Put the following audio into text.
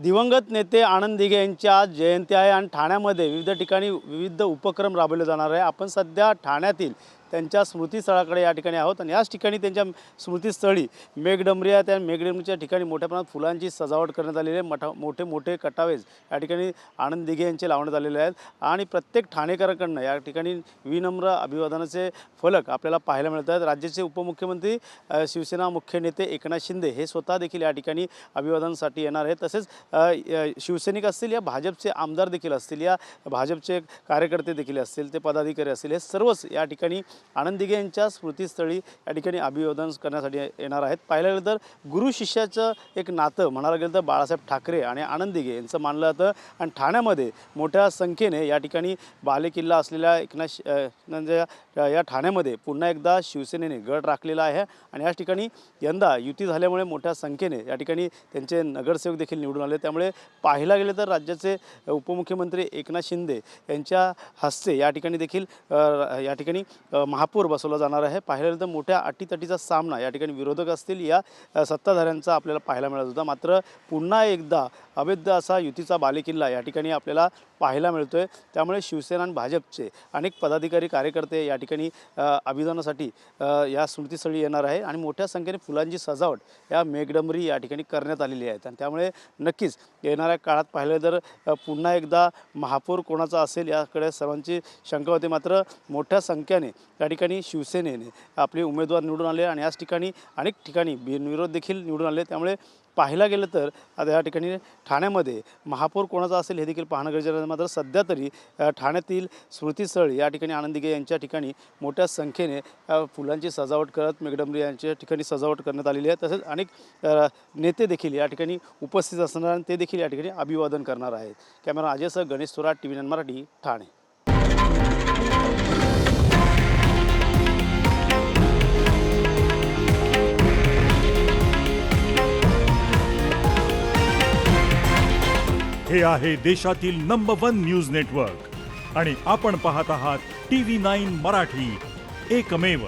दिवंगत नेते आनंद दिघे यांची आज जयंती आहे आणि ठाण्यामध्ये विविध ठिकाणी विविध उपक्रम राबवले जाणार आहे। आपण सध्या ठाण्यातील त्यांच्या स्मृतीस्थळाकडे या ठिकाणी आहोत आणि याच ठिकाणी त्यांच्या स्मृतीस्थळी मेघडंबरी आहे। त्या मेघडंबरीच्या ठिकाणी मोठ्या प्रमाणात फुलांची सजावट करण्यात आलेली आहे। मोठे मोठे कटावेज या ठिकाणी आनंद दिघे यांचे लावण्यात आलेले आहेत आणि प्रत्येक ठाणेकरांकडून या ठिकाणी विनम्र अभिवादनाचे फलक आपल्याला पाहायला मिळत आहेत। राज्याचे उपमुख्यमंत्री शिवसेना मुख्य नेते एकनाथ शिंदे हे स्वतः देखील या ठिकाणी अभिवादनासाठी येणार आहेत। तसेच शिवसैनिक असतील या भाजपचे आमदार देखील असतील या भाजपचे कार्यकर्ते देखील असतील ते पदाधिकारी असतील हे सर्वच या ठिकाणी आनंद दिघे यांच्या स्मृतीस्थळी या ठिकाणी अभिवादन करण्यासाठी येणार आहेत। पाहायला गेलं तर गुरु शिष्याचं एक नातं म्हणायला गेलं तर बाळासाहेब ठाकरे आणि आनंद दिघे यांचं मानलं जातं आणि ठाण्यामध्ये मोठ्या संख्येने या ठिकाणी बालेकिल्ला असलेल्या या ठाण्यामध्ये पुन्हा एकदा शिवसेनेने गड राखलेला आहे आणि याच ठिकाणी यंदा युती झाल्यामुळे मोठ्या संख्येने या ठिकाणी त्यांचे नगरसेवक देखील निवडून आले। त्यामुळे पाहायला गेले तर राज्याचे उपमुख्यमंत्री एकनाथ शिंदे यांच्या हस्ते या ठिकाणी देखील महापौर बसवला जाणार आहे। पाहायला गेलं तर मोठ्या अटीतटीचा सामना या ठिकाणी विरोधक असतील या सत्ताधाऱ्यांचा आपल्याला पाहायला मिळत होता। मात्र पुन्हा एकदा अवैध असा युतीचा बालेकिल्ला या ठिकाणी आपल्याला पाहायला मिळतोय। त्यामुळे शिवसेना आणि भाजपचे अनेक पदाधिकारी कार्यकर्ते या ठिकाणी अभिवादनासाठी या स्मृतीस्थळी येणार आहे आणि मोठ्या संख्येने फुलांची सजावट या मेघडंबरी या ठिकाणी करण्यात आलेली आहे आणि त्यामुळे नक्कीच येणाऱ्या काळात पाहिलं तर पुन्हा एकदा महापौर कोणाचा असेल याकडे सर्वांची शंका होती। मात्र मोठ्या संख्येने या ठिकाणी शिवसेनेने आपले उमेदवार निवडून आले आणि याच ठिकाणी अनेक ठिकाणी बिनविरोध देखील निवडून आले। त्यामुळे पाहायला गेलं तर आता या ठिकाणी ठाण्यामध्ये महापौर कोणाचा असेल हे देखील पाहणं गरजेचं आहे। मात्र सध्या तरी ठाण्यातील स्मृतीस्थळ या ठिकाणी आनंद दिघे यांच्या ठिकाणी मोठ्या संख्येने फुलांची सजावट करत मेघडंबरी यांच्या ठिकाणी सजावट करण्यात आलेली आहे। तसेच अनेक नेते देखील या ठिकाणी उपस्थित असणार आणि ते देखील या ठिकाणी अभिवादन करणार आहेत। कॅमेरा अजयसह गणेश थोरात, TV9 मराठी, ठाणे। हे आहे देशातील नंबर 1 न्यूज नेटवर्क आणि आपण पाहत आहात TV9 मराठी, एकमेव।